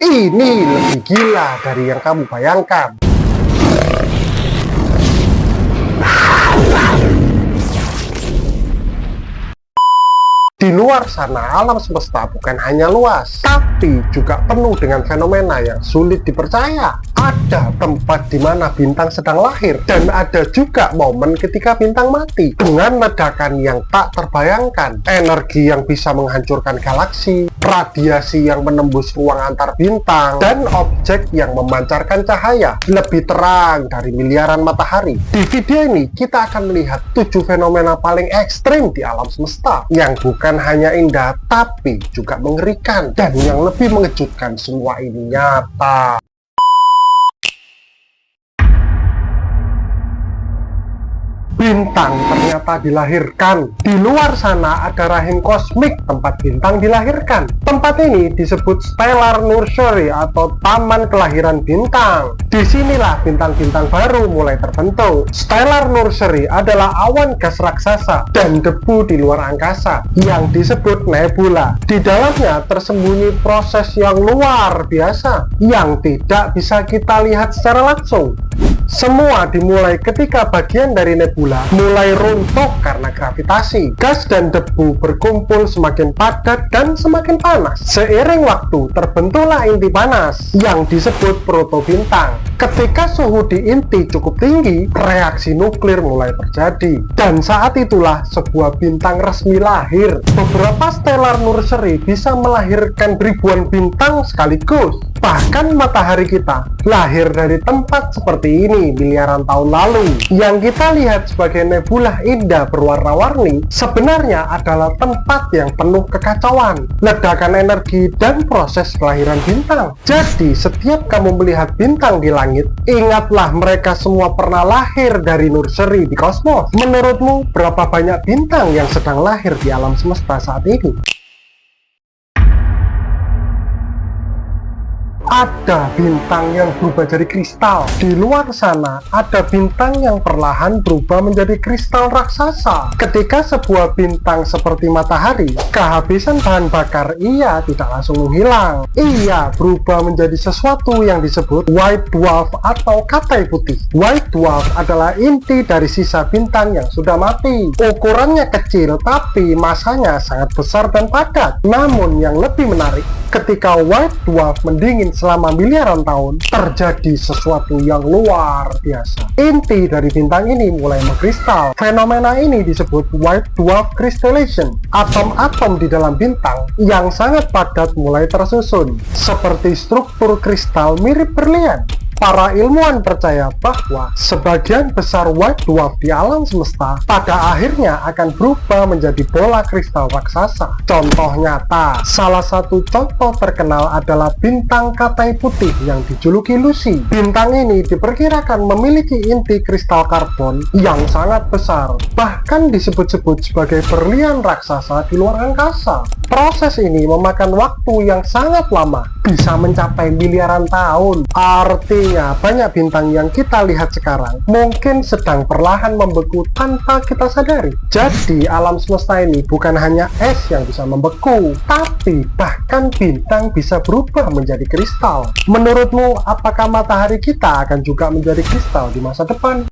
Ini lebih gila dari yang kamu bayangkan. Di luar sana, alam semesta bukan hanya luas, tapi juga penuh dengan fenomena yang sulit dipercaya. Ada tempat di mana bintang sedang lahir, dan ada juga momen ketika bintang mati. Dengan ledakan yang tak terbayangkan, energi yang bisa menghancurkan galaksi, radiasi yang menembus ruang antar bintang, dan objek yang memancarkan cahaya lebih terang dari miliaran matahari. Di video ini, kita akan melihat 7 fenomena paling ekstrim di alam semesta, yang bukan hanya indah, tapi juga mengerikan. Dan yang lebih mengejutkan, semua ini nyata. Bintang ternyata dilahirkan. Di luar sana ada rahim kosmik tempat bintang dilahirkan. Tempat ini disebut stellar nursery atau taman kelahiran bintang. Disinilah bintang-bintang baru mulai terbentuk. Stellar nursery adalah awan gas raksasa dan debu di luar angkasa yang disebut nebula. Di dalamnya tersembunyi proses yang luar biasa yang tidak bisa kita lihat secara langsung. Semua dimulai ketika bagian dari nebula mulai runtuh karena gravitasi. Gas dan debu berkumpul semakin padat dan semakin panas. Seiring waktu terbentuklah inti panas yang disebut protobintang. Ketika suhu di inti cukup tinggi, reaksi nuklir mulai terjadi. Dan saat itulah sebuah bintang resmi lahir. Beberapa stellar nursery bisa melahirkan ribuan bintang sekaligus. Bahkan matahari kita lahir dari tempat seperti ini miliaran tahun lalu. Yang kita lihat sebagai nebula indah berwarna-warni sebenarnya adalah tempat yang penuh kekacauan, ledakan energi, dan proses kelahiran bintang. Jadi setiap kamu melihat bintang di langit, ingatlah mereka semua pernah lahir dari nursery di kosmos. Menurutmu berapa banyak bintang yang sedang lahir di alam semesta saat ini? Ada bintang yang berubah jadi kristal. Di luar sana ada bintang yang perlahan berubah menjadi kristal raksasa. Ketika sebuah bintang seperti matahari kehabisan bahan bakar, ia tidak langsung menghilang. Ia berubah menjadi sesuatu yang disebut white dwarf atau katai putih. White dwarf adalah inti dari sisa bintang yang sudah mati. Ukurannya kecil tapi masanya sangat besar dan padat. Namun yang lebih menarik, ketika white dwarf mendingin selama miliaran tahun, terjadi sesuatu yang luar biasa. Inti dari bintang ini mulai mengkristal. Fenomena ini disebut white dwarf crystallization. Atom-atom di dalam bintang yang sangat padat mulai tersusun, seperti struktur kristal mirip berlian. Para ilmuwan percaya bahwa sebagian besar white dwarf di alam semesta pada akhirnya akan berubah menjadi bola kristal raksasa. Contoh nyata, salah satu contoh terkenal adalah bintang katai putih yang dijuluki Lucy. Bintang ini diperkirakan memiliki inti kristal karbon yang sangat besar, bahkan disebut-sebut sebagai berlian raksasa di luar angkasa. Proses ini memakan waktu yang sangat lama, bisa mencapai miliaran tahun. Artinya, banyak bintang yang kita lihat sekarang mungkin sedang perlahan membeku tanpa kita sadari. Jadi, alam semesta ini bukan hanya es yang bisa membeku, tapi bahkan bintang bisa berubah menjadi kristal. Menurutmu, apakah matahari kita akan juga menjadi kristal di masa depan?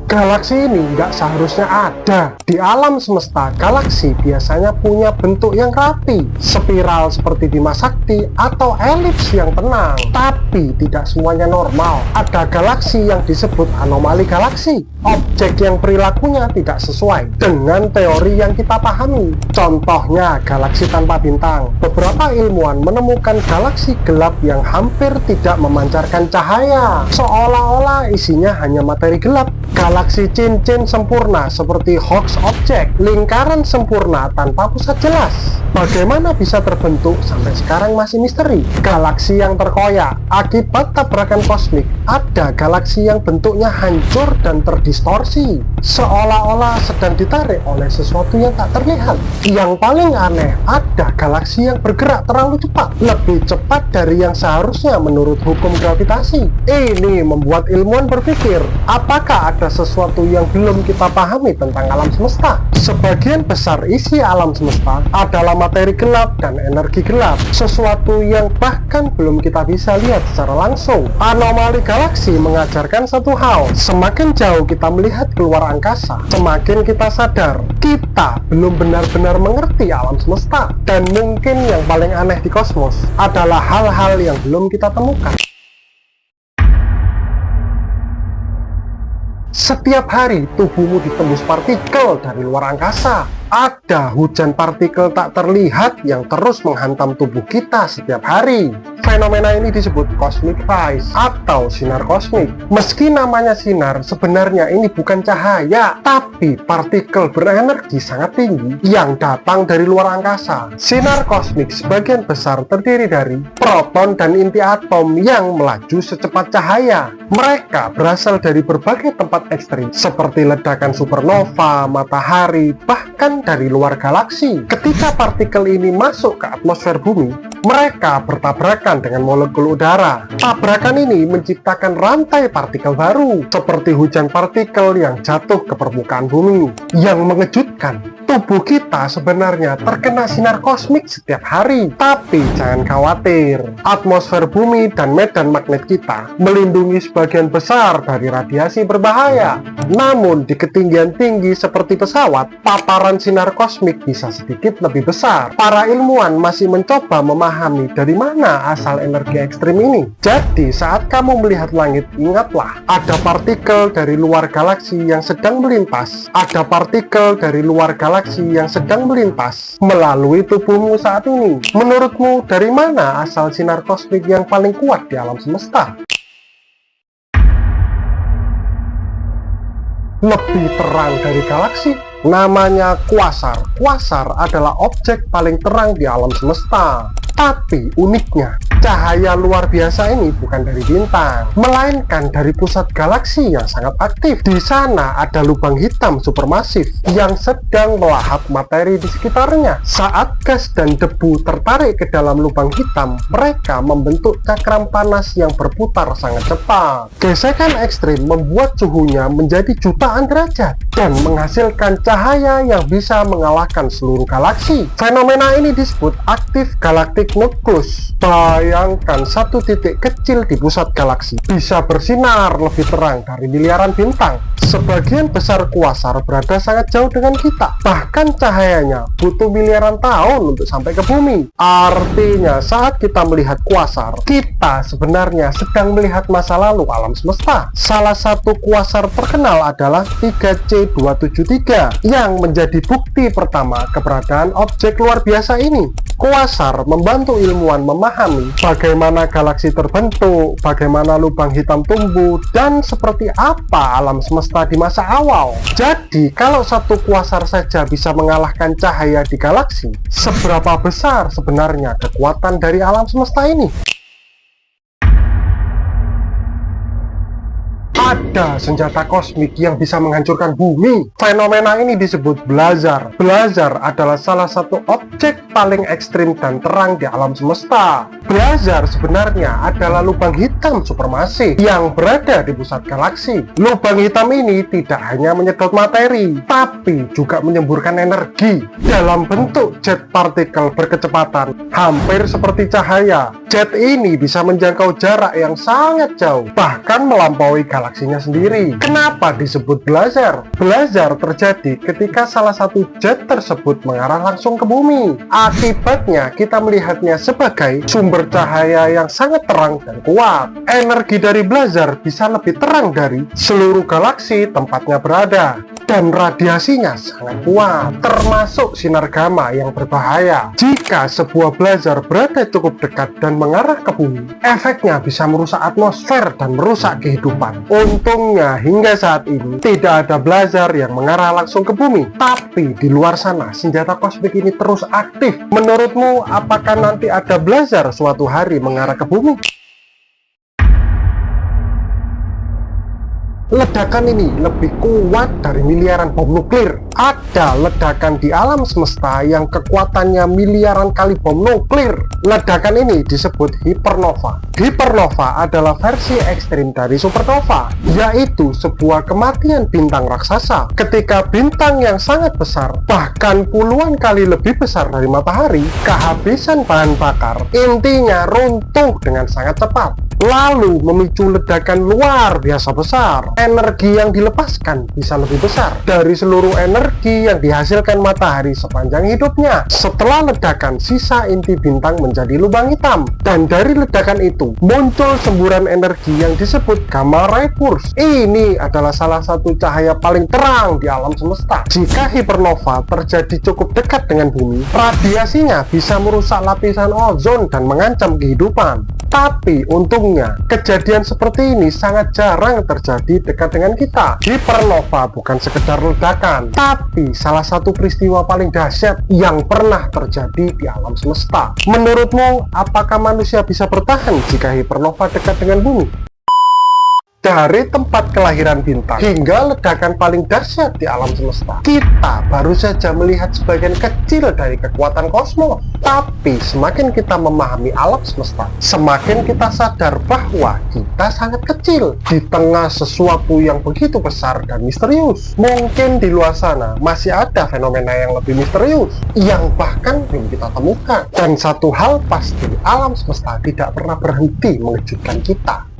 Galaksi ini nggak seharusnya ada. Di alam semesta, galaksi biasanya punya bentuk yang rapi, spiral seperti Bima Sakti, atau elips yang tenang. Tapi tidak semuanya normal. Ada galaksi yang disebut anomali galaksi, objek yang perilakunya tidak sesuai dengan teori yang kita pahami. Contohnya, galaksi tanpa bintang. Beberapa ilmuwan menemukan galaksi gelap yang hampir tidak memancarkan cahaya, seolah-olah isinya hanya materi gelap. Galaksi cincin sempurna seperti Hawks Object, lingkaran sempurna tanpa pusat jelas. Bagaimana bisa terbentuk sampai sekarang masih misteri. Galaksi yang terkoyak akibat tabrakan kosmik. Ada galaksi yang bentuknya hancur dan terdistorsi, seolah-olah sedang ditarik oleh sesuatu yang tak terlihat. Yang paling aneh, ada galaksi yang bergerak terlalu cepat, lebih cepat dari yang seharusnya menurut hukum gravitasi. Ini membuat ilmuwan berpikir, apakah ada sesuatu sesuatu yang belum kita pahami tentang alam semesta. Sebagian besar isi alam semesta adalah materi gelap dan energi gelap, sesuatu yang bahkan belum kita bisa lihat secara langsung. Anomali galaksi mengajarkan satu hal: semakin jauh kita melihat keluar angkasa, semakin kita sadar kita belum benar-benar mengerti alam semesta. Dan mungkin yang paling aneh di kosmos adalah hal-hal yang belum kita temukan. Setiap hari tubuhmu ditembus partikel dari luar angkasa. Ada hujan partikel tak terlihat yang terus menghantam tubuh kita setiap hari. Fenomena ini disebut cosmic rays atau sinar kosmik. Meski namanya sinar, sebenarnya ini bukan cahaya, tapi partikel berenergi sangat tinggi yang datang dari luar angkasa. Sinar kosmik sebagian besar terdiri dari proton dan inti atom yang melaju secepat cahaya. Mereka berasal dari berbagai tempat ekstrim seperti ledakan supernova, matahari, bahkan dari luar galaksi. Ketika partikel ini masuk ke atmosfer bumi, mereka bertabrakan dengan molekul udara. Tabrakan ini menciptakan rantai partikel baru, seperti hujan partikel yang jatuh ke permukaan bumi. Yang mengejutkan, tubuh kita sebenarnya terkena sinar kosmik setiap hari. Tapi jangan khawatir, atmosfer bumi dan medan magnet kita melindungi sebagian besar dari radiasi berbahaya. Namun di ketinggian tinggi seperti pesawat, paparan sinar kosmik bisa sedikit lebih besar. Para ilmuwan masih mencoba memahami dari mana asal energi ekstrim ini. Jadi saat kamu melihat langit, ingatlah, ada partikel dari luar galaksi yang sedang melintas. Ada partikel dari luar galaksi yang sedang melintas melalui tubuhmu saat ini. Menurutmu, dari mana asal sinar kosmik yang paling kuat di alam semesta? Lebih terang dari galaksi? Namanya kuasar. Kuasar adalah objek paling terang di alam semesta. Tapi uniknya, cahaya luar biasa ini bukan dari bintang, melainkan dari pusat galaksi yang sangat aktif. Di sana ada lubang hitam supermasif yang sedang melahap materi di sekitarnya. Saat gas dan debu tertarik ke dalam lubang hitam, mereka membentuk cakram panas yang berputar sangat cepat. Gesekan ekstrim membuat suhunya menjadi jutaan derajat dan menghasilkan cahaya yang bisa mengalahkan seluruh galaksi. Fenomena ini disebut aktif galaktik nukleus. Bayangkan satu titik kecil di pusat galaksi bisa bersinar lebih terang dari miliaran bintang. Sebagian besar kuasar berada sangat jauh dengan kita. Bahkan cahayanya butuh miliaran tahun untuk sampai ke bumi. Artinya saat kita melihat kuasar, kita sebenarnya sedang melihat masa lalu alam semesta. Salah satu kuasar terkenal adalah 3C273 yang menjadi bukti pertama keberadaan objek luar biasa ini. Kuasar membantu ilmuwan memahami bagaimana galaksi terbentuk, bagaimana lubang hitam tumbuh, dan seperti apa alam semesta di masa awal. Jadi, kalau satu kuasar saja bisa mengalahkan cahaya di galaksi, seberapa besar sebenarnya kekuatan dari alam semesta ini? Ada senjata kosmik yang bisa menghancurkan bumi. Fenomena ini disebut blazar. Blazar adalah salah satu objek paling ekstrim dan terang di alam semesta. Blazar sebenarnya adalah lubang hitam supermasif yang berada di pusat galaksi. Lubang hitam ini tidak hanya menyedot materi, tapi juga menyemburkan energi dalam bentuk jet partikel berkecepatan hampir seperti cahaya. Jet ini bisa menjangkau jarak yang sangat jauh, bahkan melampaui galaksinya sendiri. Kenapa disebut blazar? Blazar terjadi ketika salah satu jet tersebut mengarah langsung ke bumi. Akibatnya kita melihatnya sebagai sumber cahaya yang sangat terang dan kuat. Energi dari blazar bisa lebih terang dari seluruh galaksi tempatnya berada. Dan radiasinya sangat kuat, termasuk sinar gamma yang berbahaya. Jika sebuah blazar berada cukup dekat dan mengarah ke bumi, efeknya bisa merusak atmosfer dan merusak kehidupan. Untungnya hingga saat ini tidak ada blazar yang mengarah langsung ke bumi. Tapi di luar sana senjata kosmik ini terus aktif. Menurutmu apakah nanti ada blazar suatu hari mengarah ke bumi? Ledakan ini lebih kuat dari miliaran bom nuklir. Ada ledakan di alam semesta yang kekuatannya miliaran kali bom nuklir. Ledakan ini disebut hipernova. Hipernova adalah versi ekstrim dari supernova, yaitu sebuah kematian bintang raksasa. Ketika bintang yang sangat besar, bahkan puluhan kali lebih besar dari matahari, kehabisan bahan bakar, intinya runtuh dengan sangat cepat, lalu memicu ledakan luar biasa besar. Energi yang dilepaskan bisa lebih besar dari seluruh energi yang dihasilkan matahari sepanjang hidupnya. Setelah ledakan, sisa inti bintang menjadi lubang hitam, dan dari ledakan itu muncul semburan energi yang disebut gamma ray burst. Ini adalah salah satu cahaya paling terang di alam semesta. Jika hipernova terjadi cukup dekat dengan bumi, radiasinya bisa merusak lapisan ozon dan mengancam kehidupan. Tapi untungnya, kejadian seperti ini sangat jarang terjadi dekat dengan kita. Hipernova bukan sekedar ledakan, tapi salah satu peristiwa paling dahsyat yang pernah terjadi di alam semesta. Menurutmu, apakah manusia bisa bertahan jika hipernova dekat dengan bumi? Dari tempat kelahiran bintang hingga ledakan paling dahsyat di alam semesta, kita baru saja melihat sebagian kecil dari kekuatan kosmos. Tapi semakin kita memahami alam semesta, semakin kita sadar bahwa kita sangat kecil di tengah sesuatu yang begitu besar dan misterius. Mungkin di luar sana masih ada fenomena yang lebih misterius yang bahkan belum kita temukan. Dan satu hal pasti, alam semesta tidak pernah berhenti mengejutkan kita.